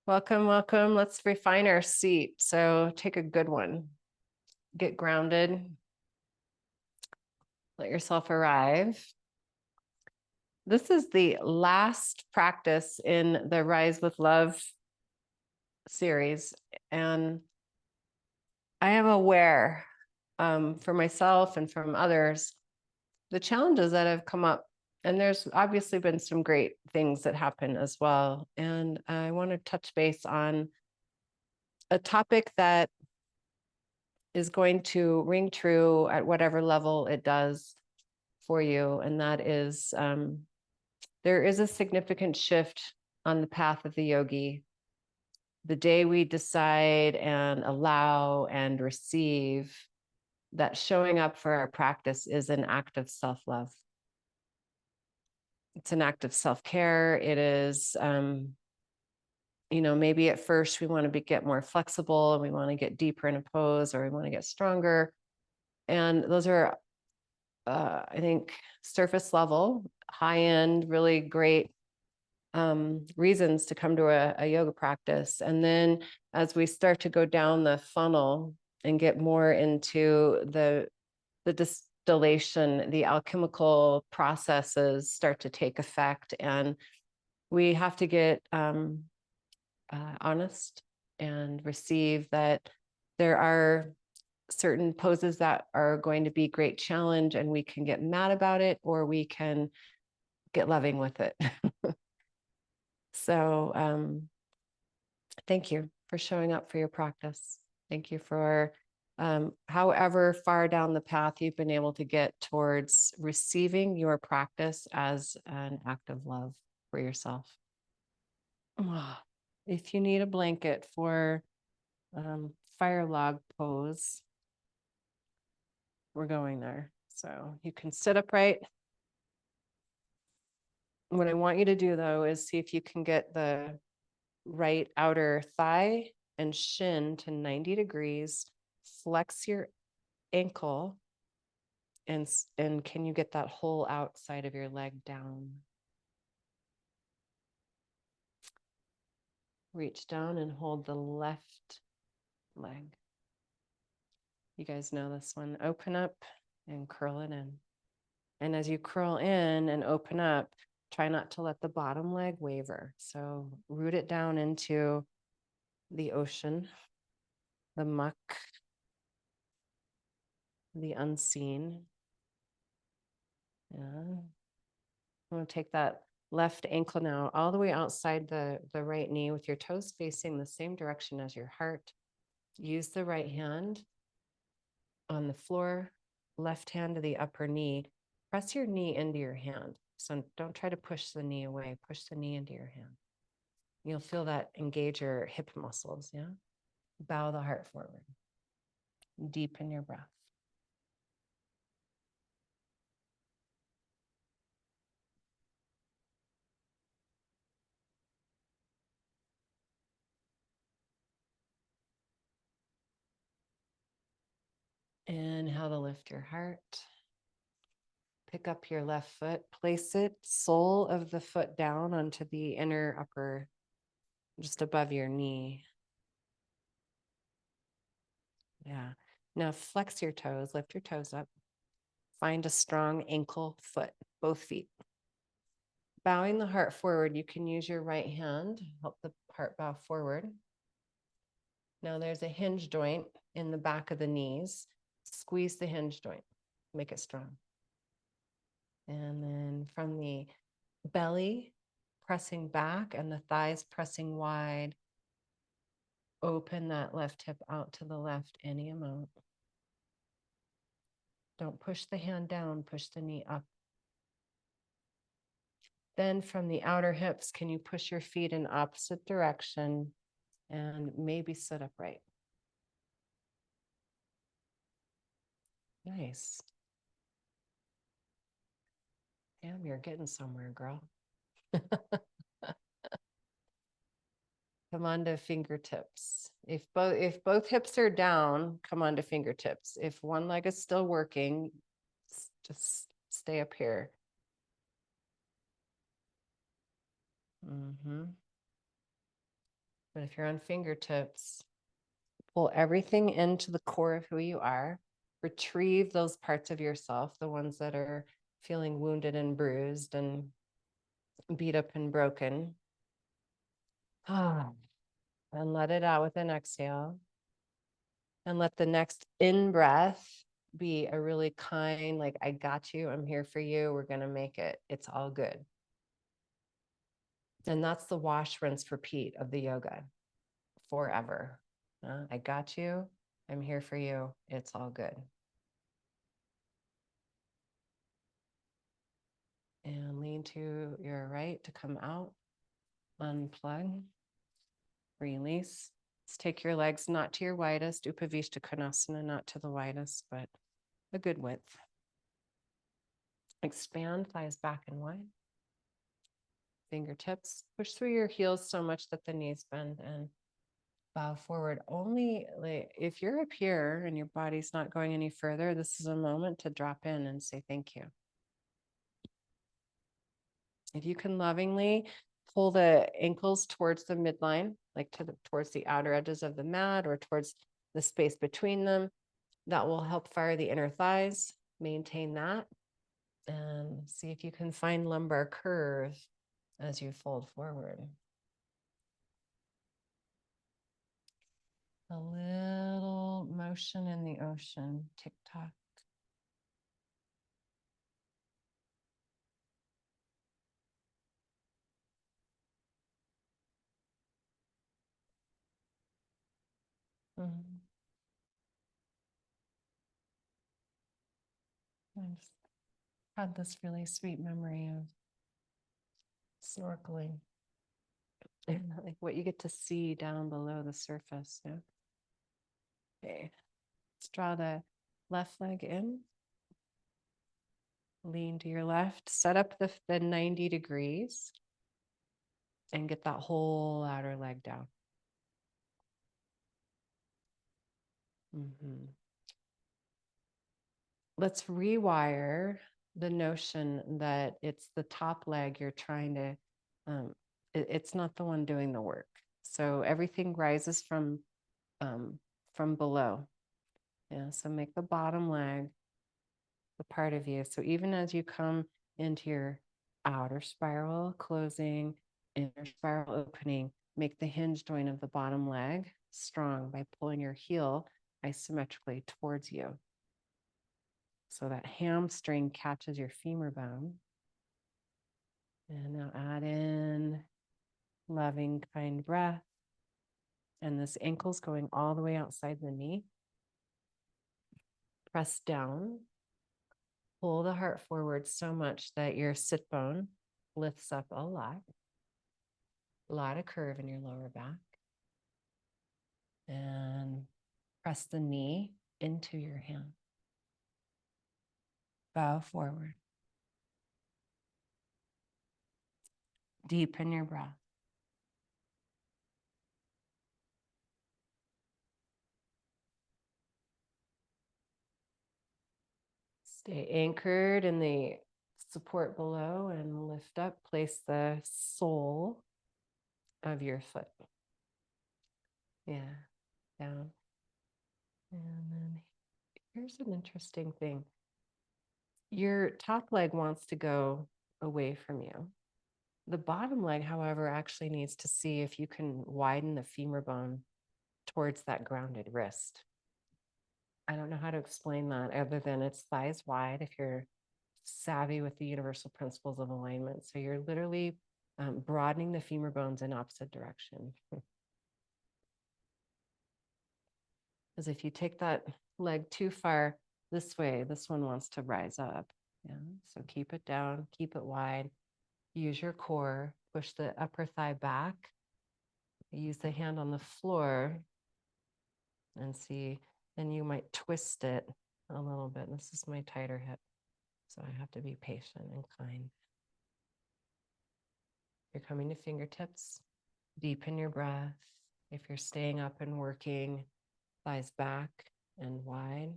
Welcome, welcome. Let's refine our seat. So take a good one. Get grounded. Let yourself arrive. This is the last practice in the Rise with Love series. And I am aware for myself and from others, the challenges that have come up. And there's obviously been some great things that happen as well. And I want to touch base on a topic that is going to ring true at whatever level it does for you. And that is, there is a significant shift on the path of the yogi. The day we decide and allow and receive that showing up for our practice is an act of self-love. It's an act of self-care. It is, maybe at first we want to get more flexible and we want to get deeper in a pose or we want to get stronger. And those are, I think, surface level, high end, really great reasons to come to a yoga practice. And then as we start to go down the funnel and get more into the distillation, the alchemical processes start to take effect, and we have to get honest and receive that there are certain poses that are going to be great challenge, and we can get mad about it or we can get loving with it. So thank you for showing up for your practice. Thank you for however far down the path you've been able to get towards receiving your practice as an act of love for yourself. If you need a blanket for fire log pose, we're going there. So you can sit upright. What I want you to do, though, is see if you can get the right outer thigh and shin to 90 degrees. Flex your ankle, and can you get that whole outside of your leg down? Reach down and hold the left leg. You guys know this one. Open up and curl it in. And as you curl in and open up, try not to let the bottom leg waver. So root it down into the ocean, the muck, the unseen. Yeah. I'm going to take that left ankle now all the way outside the right knee with your toes facing the same direction as your heart. Use the right hand on the floor, left hand to the upper knee. Press your knee into your hand. So don't try to push the knee away. Push the knee into your hand. You'll feel that engage your hip muscles, yeah? Bow the heart forward. Deepen your breath. Inhale to lift your heart. Pick up your left foot, place it, sole of the foot down onto the inner upper, just above your knee. Yeah. Now flex your toes, lift your toes up. Find a strong ankle foot, both feet. Bowing the heart forward, you can use your right hand, help the heart bow forward. Now there's a hinge joint in the back of the knees. Squeeze the hinge joint, make it strong. And then from the belly, pressing back and the thighs pressing wide, open that left hip out to the left any amount. Don't push the hand down, push the knee up. Then from the outer hips, can you push your feet in opposite direction and maybe sit upright? Nice. Damn, you're getting somewhere, girl. Come on to fingertips. If both hips are down, come on to fingertips. If one leg is still working, just stay up here. But if you're on fingertips, pull everything into the core of who you are. Retrieve those parts of yourself, the ones that are feeling wounded and bruised and beat up and broken. And let it out with an exhale. And let the next in-breath be a really kind, like, I got you, I'm here for you, we're going to make it, it's all good. And that's the wash, rinse, repeat of the yoga forever. I got you, I'm here for you, it's all good. And lean to your right to come out, unplug, release. Let's take your legs not to your widest, Upavishta Konasana, not to the widest, but a good width. Expand, thighs back and wide. Fingertips, push through your heels so much that the knees bend and bow forward. Only if you're up here and your body's not going any further, this is a moment to drop in and say thank you. If you can lovingly pull the ankles towards the midline, like towards the outer edges of the mat or towards the space between them, that will help fire the inner thighs. Maintain that and see if you can find lumbar curve as you fold forward. A little motion in the ocean, tick-tock. I just had this really sweet memory of snorkeling and like what you get to see down below the surface. Yeah. Okay. Let's draw the left leg in. Lean to your left. Set up the 90 degrees and get that whole outer leg down. Let's rewire the notion that it's the top leg you're trying to, it's not the one doing the work. So everything rises from below. Yeah, so make the bottom leg the part of you. So even as you come into your outer spiral closing, inner spiral opening, make the hinge joint of the bottom leg strong by pulling your heel isometrically towards you. So that hamstring catches your femur bone. And now add in loving, kind breath. And this ankle's going all the way outside the knee. Press down. Pull the heart forward so much that your sit bone lifts up a lot. A lot of curve in your lower back. And press the knee into your hand. Bow forward. Deepen your breath. Stay anchored in the support below and lift up. Place the sole of your foot. Yeah, down. And then here's an interesting thing. Your top leg wants to go away from you. The bottom leg, however, actually needs to see if you can widen the femur bone towards that grounded wrist. I don't know how to explain that other than it's thighs wide if you're savvy with the universal principles of alignment. So you're literally broadening the femur bones in opposite direction. Because if you take that leg too far this way, this one wants to rise up. Yeah. So keep it down, keep it wide. Use your core, push the upper thigh back. Use the hand on the floor and see, and you might twist it a little bit. This is my tighter hip, so I have to be patient and kind. You're coming to fingertips. Deepen your breath. If you're staying up and working, thighs back and wide.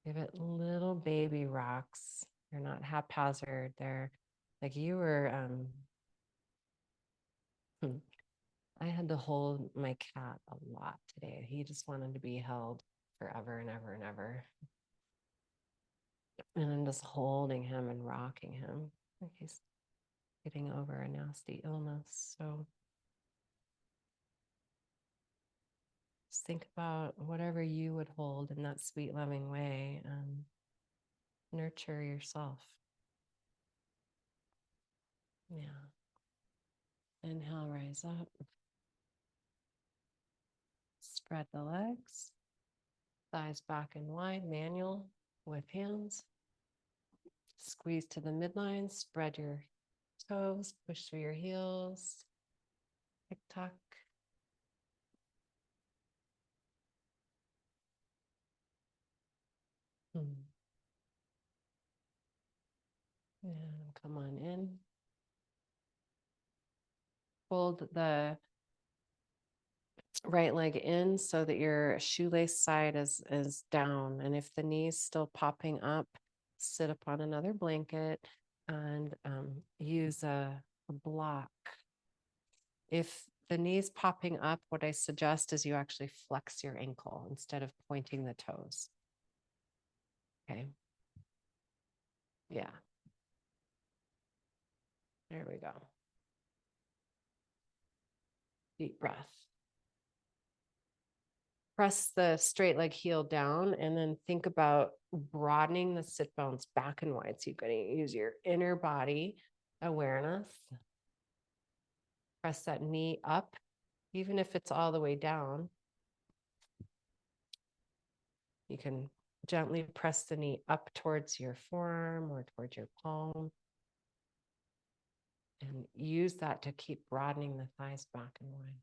Give it little baby rocks. They're not haphazard. They're like you were. I had to hold my cat a lot today. He just wanted to be held forever and ever and ever. And I'm just holding him and rocking him. Like he's getting over a nasty illness. So just think about whatever you would hold in that sweet, loving way and nurture yourself. Yeah. Inhale, rise up. Spread the legs. Thighs back and wide, manual with hands. Squeeze to the midline. Spread your toes. Push through your heels. Tick tock. And come on in. Fold the right leg in so that your shoelace side is down. And if the knee's still popping up, sit up on another blanket and use a block. If the knee's popping up, what I suggest is you actually flex your ankle instead of pointing the toes. Okay. Yeah. There we go. Deep breath. Press the straight leg heel down and then think about broadening the sit bones back and wide. So you're going to use your inner body awareness. Press that knee up, even if it's all the way down. You can gently press the knee up towards your forearm or towards your palm. And use that to keep broadening the thighs back and wide.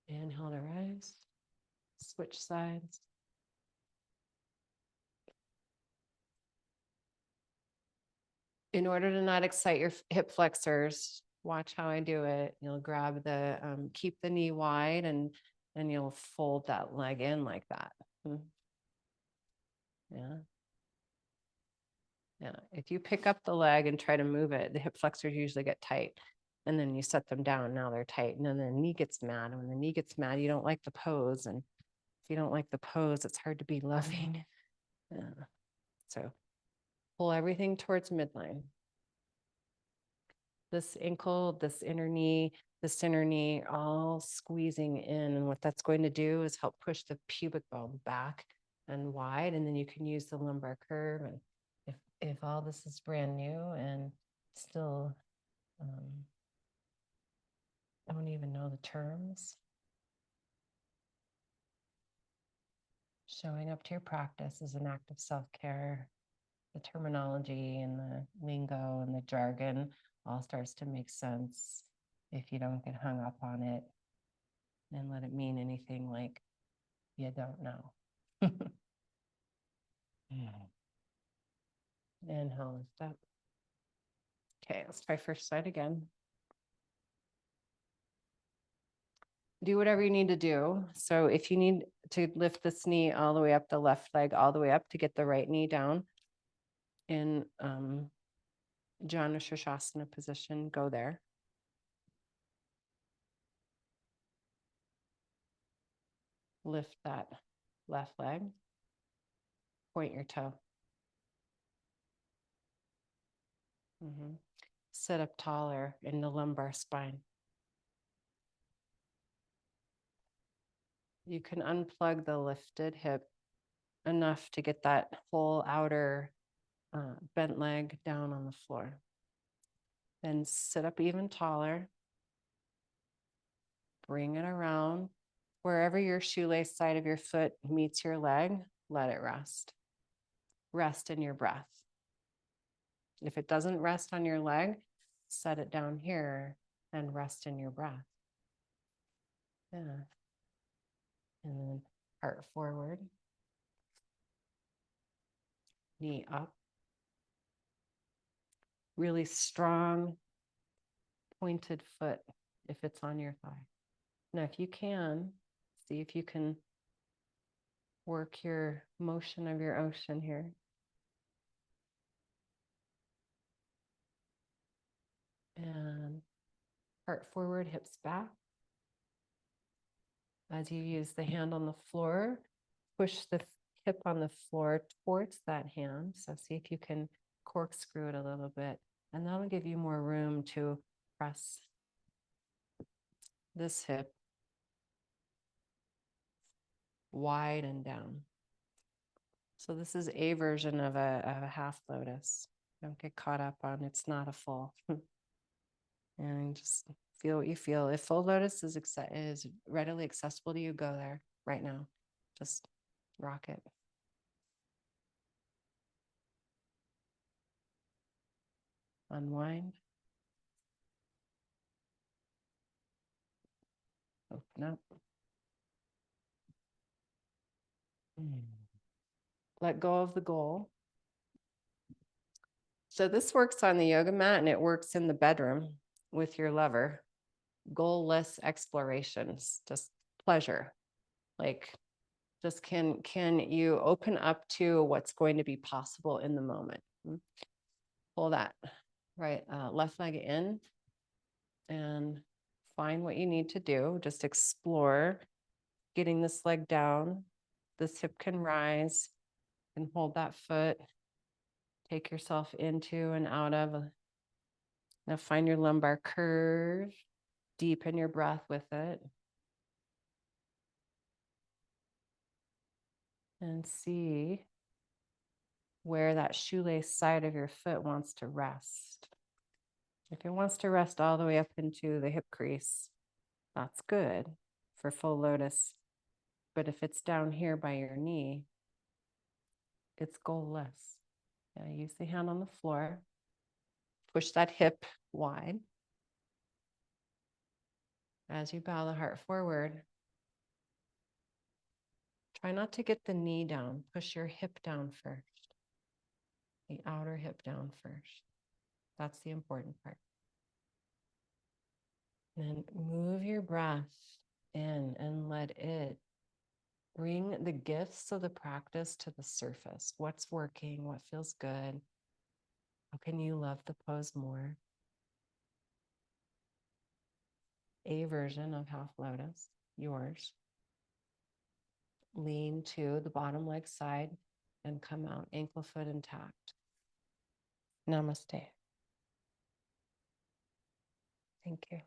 Inhale to rise. Switch sides. In order to not excite your hip flexors, watch how I do it. You'll grab the, keep the knee wide and you'll fold that leg in like that. Yeah. Yeah. If you pick up the leg and try to move it, the hip flexors usually get tight. And then you set them down, now they're tight. And then the knee gets mad. And when the knee gets mad, you don't like the pose. And if you don't like the pose, it's hard to be loving. Yeah. So pull everything towards midline. This ankle, this inner knee, all squeezing in. And what that's going to do is help push the pubic bone back and wide. And then you can use the lumbar curve. And if all this is brand new and still I don't even know the terms, showing up to your practice is an act of self-care. The terminology and the lingo and the jargon all starts to make sense if you don't get hung up on it and let it mean anything like you don't know. Inhale, lift up. Okay, let's try first side again. Do whatever you need to do. So if you need to lift this knee all the way up, the left leg all the way up to get the right knee down in Janu Shirshasana position, go there. Lift that left leg. Point your toe. Sit up taller in the lumbar spine. You can unplug the lifted hip enough to get that whole outer bent leg down on the floor. Then sit up even taller. Bring it around. Wherever your shoelace side of your foot meets your leg, let it rest. Rest in your breath. If it doesn't rest on your leg, set it down here and rest in your breath. Yeah. And then heart forward. Knee up. Really strong pointed foot if it's on your thigh. Now, if you can, see if you can work your motion of your ocean here. And heart forward, hips back. As you use the hand on the floor, push the hip on the floor towards that hand. So see if you can corkscrew it a little bit. And that'll give you more room to press this hip wide and down. So this is a version of a half lotus. Don't get caught up on it's not a full. And just feel what you feel. If full lotus is readily accessible to you, go there right now. Just rock it. Unwind. Open up. Let go of the goal. So this works on the yoga mat and it works in the bedroom with your lover. Goalless explorations, just pleasure. Like, just can you open up to what's going to be possible in the moment? Pull that left leg in and find what you need to do. Just explore getting this leg down. This hip can rise and hold that foot. Take yourself into and out of. Now find your lumbar curve. Deepen your breath with it. And see where that shoelace side of your foot wants to rest. If it wants to rest all the way up into the hip crease, that's good for full lotus. But if it's down here by your knee, it's goalless. Yeah, use the hand on the floor. Push that hip wide. As you bow the heart forward, try not to get the knee down. Push your hip down first. The outer hip down first. That's the important part. And move your breath in and let it bring the gifts of the practice to the surface. What's working? What feels good? How can you love the pose more? A version of half lotus, yours. Lean to the bottom leg side and come out ankle foot intact. Namaste. Thank you.